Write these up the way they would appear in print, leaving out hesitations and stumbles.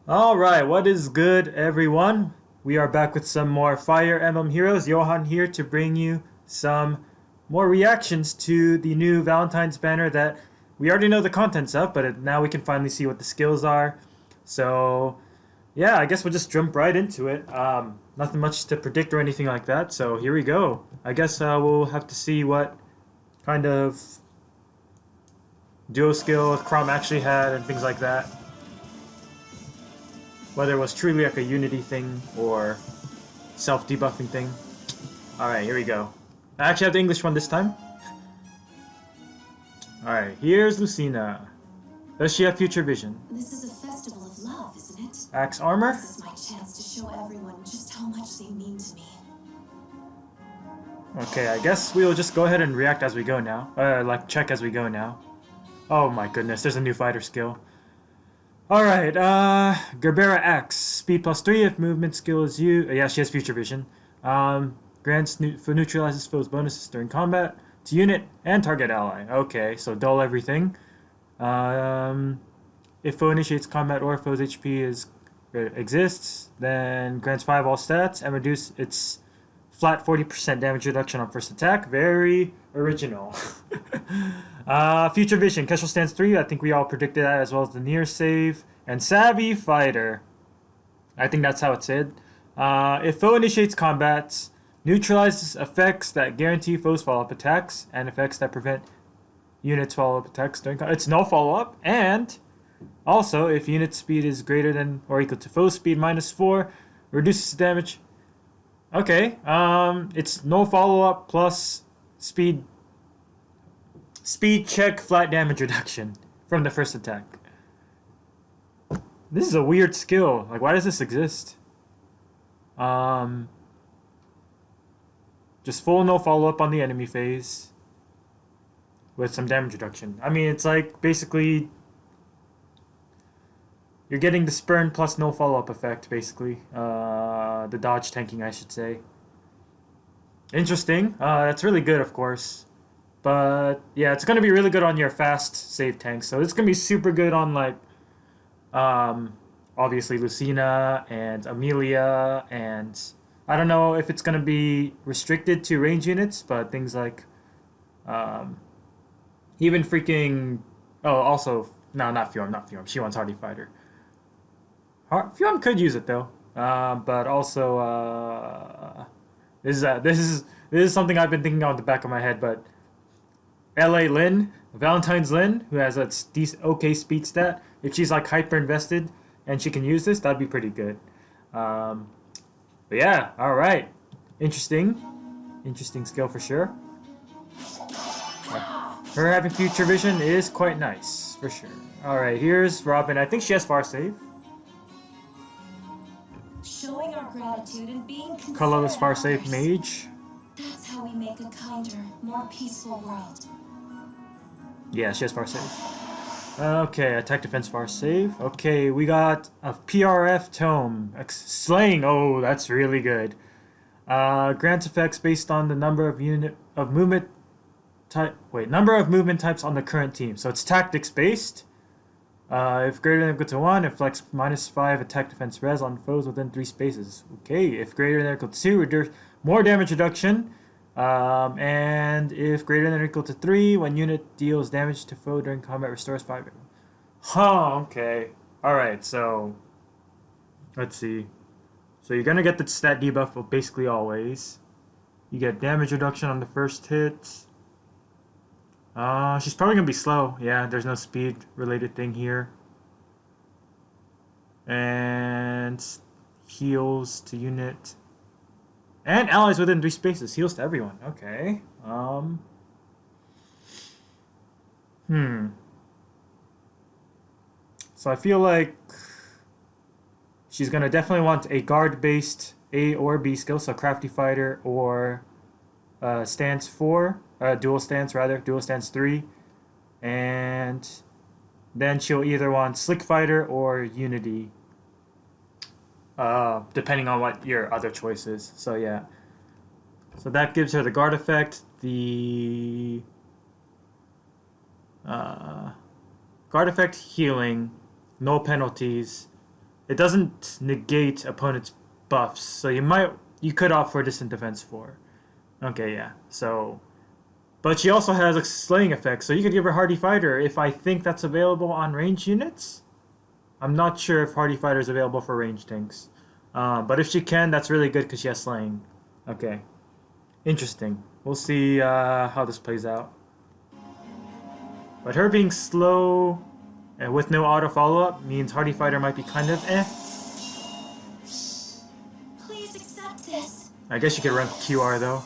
Alright, what is good, everyone? We are back with some more Fire Emblem Heroes. Johan here to bring you some more reactions to the new Valentine's banner that we already know the contents of, but now we can finally see what the skills are. So, yeah, I guess we'll just jump right into it. Nothing much to predict or anything like that, so here we go. I guess we'll have to see what kind of duo skill CHROM actually had and things like that. Whether it was truly like a unity thing or self-debuffing thing. Alright, here we go. I actually have the English one this time. Alright, here's Lucina. Does she have future vision? This is a festival of love, isn't it? Axe armor? This is my chance to show everyone just how much they mean to me. Okay, I guess we'll just go ahead and react as we go now. Like check as we go now. Oh my goodness, there's a new fighter skill. Alright, Gerbera Axe. Speed +3 if movement skill is used. Yeah, she has future vision. Neutralizes foes bonuses during combat to unit and target ally. Okay, so dull everything. If foe initiates combat or foe's HP exists, then grants 5 all stats and reduce its flat 40% damage reduction on first attack. Very original. Future Vision. Kestrel stands 3. I think we all predicted that, as well as the near save. And Savvy Fighter. I think that's how it said. If foe initiates combats, neutralizes effects that guarantee foes follow-up attacks and effects that prevent units follow-up attacks during combat. It's no follow-up. And also, if unit speed is greater than or equal to foe speed -4, reduces damage. Okay, it's no follow-up plus speed check flat damage reduction from the first attack. This is a weird skill. Like, why does this exist? Just full no follow-up on the enemy phase with some damage reduction. I mean, it's like basically you're getting the spurn plus no follow-up effect, basically. The dodge tanking, I should say. Interesting. That's really good, of course. But yeah, it's gonna be really good on your fast save tanks. So it's gonna be super good on like, obviously Lucina and Amelia, and I don't know if it's gonna be restricted to range units, but things like, even freaking. Oh, also no, not Fjorm, not Fjorm. She wants Hardy Fighter. Fjorm could use it though, but also this is something I've been thinking on the back of my head, but. LA Lynn, Valentine's Lynn, who has a okay speed stat. If she's like hyper invested and she can use this, that'd be pretty good. But yeah, all right, interesting skill for sure. Her having future vision is quite nice for sure. All right, here's Robin. I think she has far save. Showing our gratitude and being considerate. Colorless far save mage. That's how we make a kinder, more peaceful world. Yeah, she has far save. Okay, attack defense far save. Okay, we got a PRF tome. Slaying. Oh, that's really good. Grants effects based on the number of movement types on the current team. So it's tactics based. If greater than or equal to 1, inflicts -5 attack defense res on foes within 3 spaces. Okay, if greater than or equal to 2, reduce more damage reduction. And if greater than or equal to 3, when unit deals damage to foe during combat, restores 5. Huh, okay. Alright, so let's see. So you're gonna get the stat debuff basically always. You get damage reduction on the first hit. She's probably gonna be slow. Yeah, there's no speed related thing here. And heals to unit. And allies within 3 spaces. Heals to everyone. Okay. So I feel like she's gonna definitely want a guard-based A or B skill, so Crafty Fighter or Stance 4, Dual Stance 3, and then she'll either want Slick Fighter or Unity. Depending on what your other choice is. So yeah. So that gives her the guard effect, the guard effect healing, no penalties, it doesn't negate opponent's buffs, so you could opt for Distant Defense 4. Okay, yeah. So, but she also has a slaying effect, so you could give her Hardy Fighter if I think that's available on ranged units. I'm not sure if Hardy Fighter is available for ranged tanks, but if she can, that's really good because she has slaying. Okay, interesting. We'll see how this plays out. But her being slow and with no auto follow-up means Hardy Fighter might be kind of eh. Please accept this. I guess you could run QR though.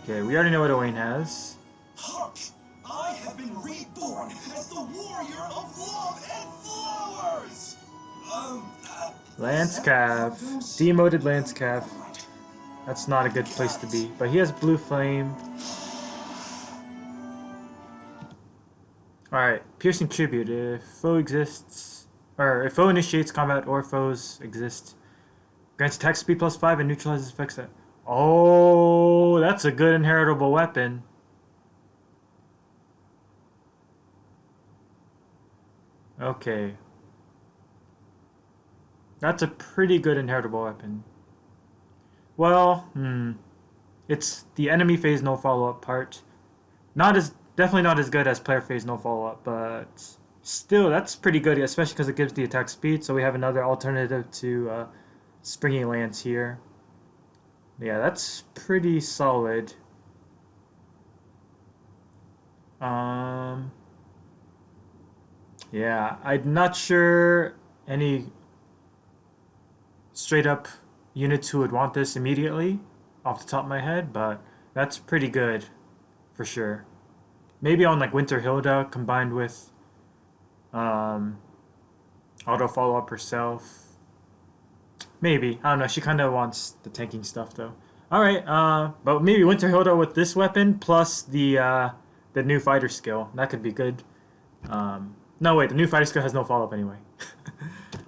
Okay, we already know what Owen has. Hark! I have been reborn as the warrior of love and flowers! Lance Cav. Demoted Lance Cav. That's not a good place to be. But he has Blue Flame. Alright, Piercing Tribute. If foe exists, or if foe initiates combat or foes exist, grants attack speed +5 and neutralizes effects that. Oh, that's a good inheritable weapon. Okay. That's a pretty good inheritable weapon. Well, it's the enemy phase no follow-up part. Definitely not as good as player phase no follow-up, but still, that's pretty good, especially because it gives the attack speed, so we have another alternative to Springy Lance here. Yeah, that's pretty solid. Yeah, I'm not sure any straight up units who would want this immediately off the top of my head, but that's pretty good for sure. Maybe on like Winter Hilda combined with auto follow up herself. Maybe. I don't know. She kind of wants the tanking stuff though. All right. But maybe Winter Hilda with this weapon plus the new fighter skill. That could be good. No, wait. The new fighter skill has no follow up anyway.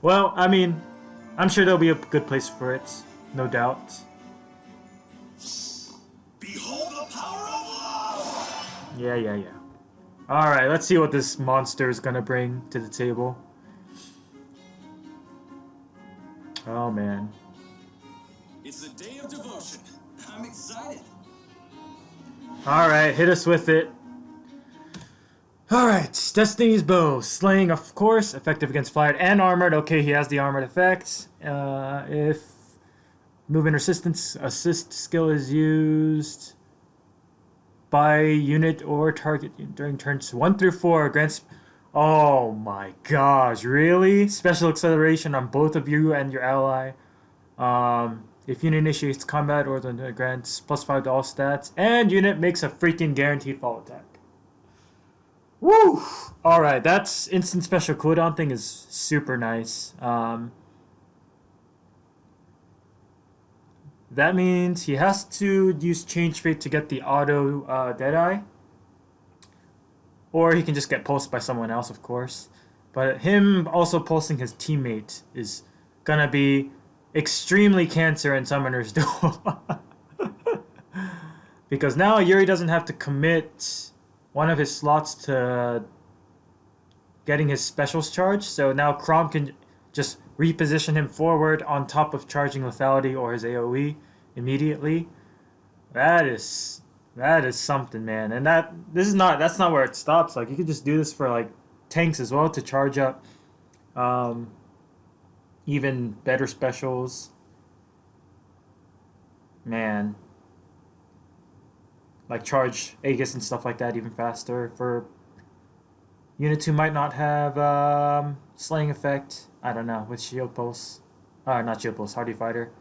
Well, I mean, I'm sure there'll be a good place for it. No doubt. Behold the power of love! Yeah. All right. Let's see what this monster is gonna bring to the table. Oh man. It's a day of devotion. I'm excited. Alright, hit us with it. Alright, Destiny's Bow. Slaying, of course, effective against fire and armored. Okay, he has the armored effect. If movement resistance assist skill is used by unit or target during turns 1 through 4, grants. Oh my gosh, really? Special acceleration on both of you and your ally. If unit initiates combat or the grants +5 to all stats, and unit makes a freaking guaranteed fall attack. Woo! Alright, that's instant special cooldown thing is super nice. That means he has to use Change Fate to get the auto Deadeye. Or he can just get pulsed by someone else, of course. But him also pulsing his teammate is gonna be extremely cancer in Summoner's Duel. Because now Yuri doesn't have to commit one of his slots to getting his specials charged. So now CHROM can just reposition him forward on top of charging lethality or his AoE immediately. That is something, man. And that's not where it stops. Like, you could just do this for like tanks as well to charge up even better specials. Man. Like charge Aegis and stuff like that even faster for units who might not have slaying effect. I don't know, with shield pulse. Not shield pulse, hardy fighter.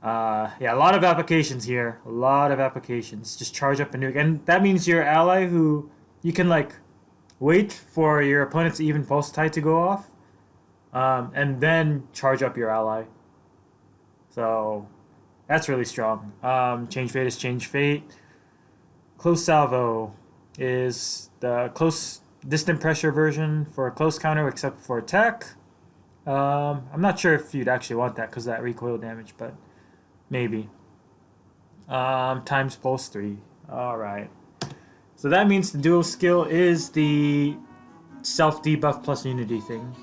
Yeah, a lot of applications here. A lot of applications. Just charge up a nuke. And that means your ally who you can like wait for your opponent's even pulse tide to go off. And then charge up your ally. So that's really strong. Change Fate is Change Fate. Close Salvo is the close distant pressure version for a close counter except for attack. I'm not sure if you'd actually want that because of that recoil damage, but maybe. Times pulse 3. Alright. So that means the dual skill is the self-debuff plus unity thing.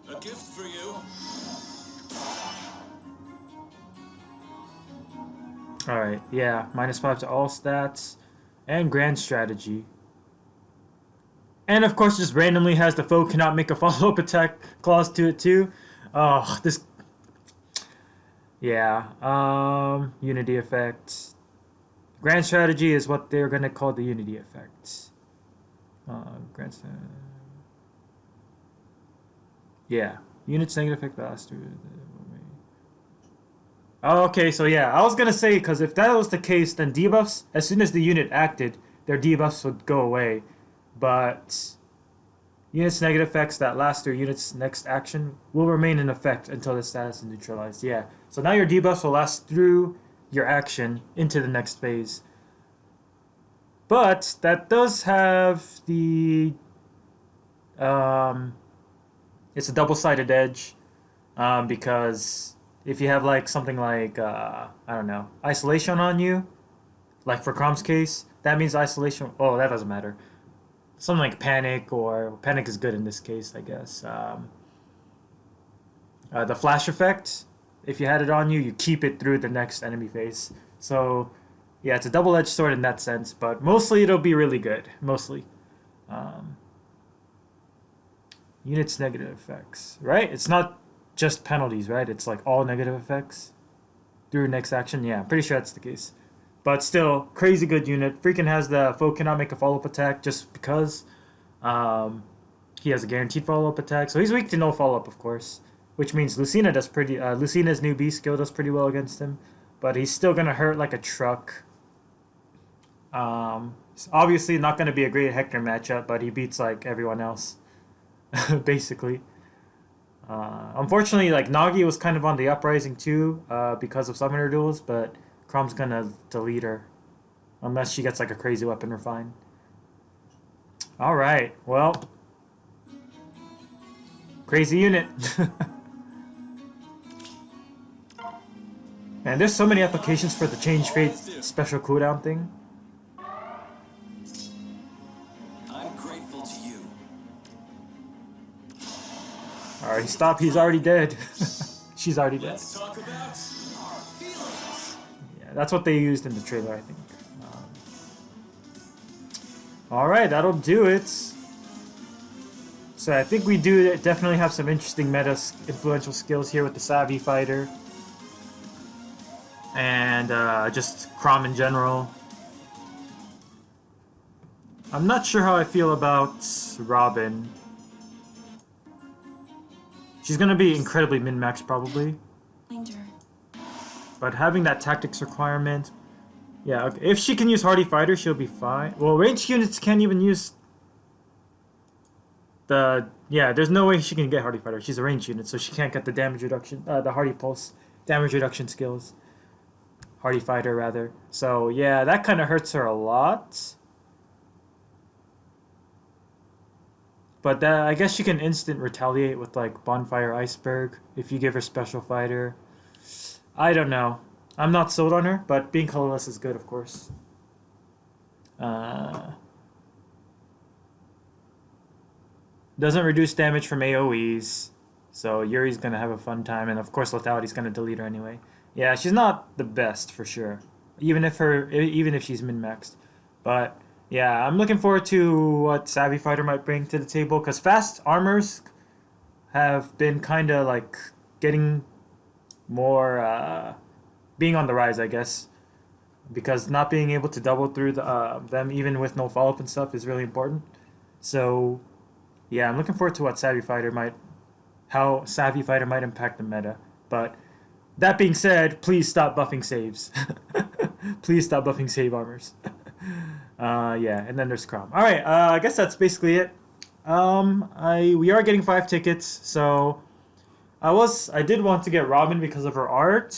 A gift for you. Alright, yeah. -5 to all stats. And grand strategy. And of course just randomly has the foe cannot make a follow-up attack clause to it too. Oh, this... Yeah. Unity effect. Grand strategy is what they're going to call the unity effect. Grand strategy. Yeah. Units negative effect last through. Oh, okay, so yeah, I was gonna say, because if that was the case, then debuffs, as soon as the unit acted, their debuffs would go away. But units negative effects that last through units next action will remain in effect until the status is neutralized. Yeah, so now your debuffs will last through your action into the next phase. But that does have the it's a double-sided edge, because if you have like something like I don't know, isolation on you, like for CHROM's case, that means isolation. Oh, that doesn't matter. Something like panic, or panic is good in this case, I guess. The flash effect, if you had it on you, you keep it through the next enemy phase. So yeah, it's a double-edged sword in that sense, but mostly it'll be really good. Mostly. Units negative effects, right? It's not just penalties, right? It's like all negative effects through next action. Yeah, I'm pretty sure that's the case. But still, crazy good unit. Freaking has the foe cannot make a follow-up attack just because he has a guaranteed follow-up attack. So he's weak to no follow-up, of course, which means Lucina does pretty. Lucina's new B skill does pretty well against him, but he's still gonna hurt like a truck. It's obviously not gonna be a great Hector matchup, but he beats like everyone else, basically. Unfortunately, like Nagi was kind of on the uprising too, because of summoner duels, but CHROM's gonna delete her unless she gets like a crazy weapon refine. Alright, well, crazy unit. Man, there's so many applications for the change fate special cooldown thing. I'm grateful to you. Alright, stop, he's already dead. She's already dead. Let's talk about our feelings. Yeah, that's what they used in the trailer, I think. Alright, that'll do it. So I think we do definitely have some interesting meta influential skills here with the Savvy Fighter. And just CHROM in general. I'm not sure how I feel about Robin. She's going to be incredibly min-max probably. But having that tactics requirement... Yeah, okay. If she can use Hardy Fighter, she'll be fine. Well, ranged units can't even use... Yeah, there's no way she can get Hardy Fighter. She's a ranged unit, so she can't get the damage reduction... the Hardy Pulse damage reduction skills. Hardy Fighter, rather. So, yeah, that kind of hurts her a lot. But I guess she can instant retaliate with, like, Bonfire Iceberg if you give her Special Fighter. I don't know. I'm not sold on her, but being colorless is good, of course. Doesn't reduce damage from AoEs, so Yuri's gonna have a fun time, and of course Lethality's gonna delete her anyway. Yeah, she's not the best for sure, even if she's min-maxed. But yeah, I'm looking forward to what Savvy Fighter might bring to the table, because fast armors have been kind of like getting more being on the rise, I guess, because not being able to double through them even with no follow-up and stuff is really important. So yeah, I'm looking forward to what how Savvy Fighter might impact the meta. But that being said, please stop buffing saves. Please stop buffing save armors. Yeah, and then there's CHROM. Alright, I guess that's basically it. We are getting 5 tickets, so I did want to get Robin because of her art,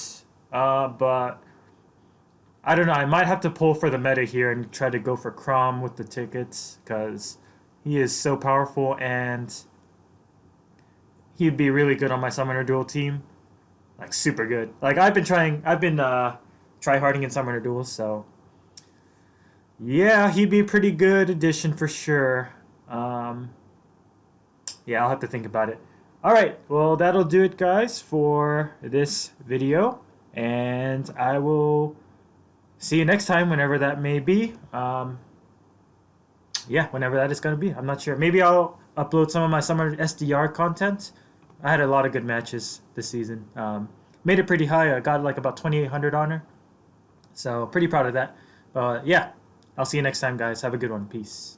but I don't know, I might have to pull for the meta here and try to go for CHROM with the tickets, because he is so powerful and he'd be really good on my Summoner Duel team. Like, super good. Like, I've been try-harding in Summoner Duels, so Yeah, he'd be a pretty good addition for sure. Yeah, I'll have to think about it. All right, well, that'll do it, guys, for this video. And I will see you next time, whenever that may be. Yeah, whenever that is going to be. I'm not sure. Maybe I'll upload some of my summer SDR content. I had a lot of good matches this season. Made it pretty high. I got like about 2,800 honor. So pretty proud of that. Yeah, I'll see you next time, guys. Have a good one. Peace.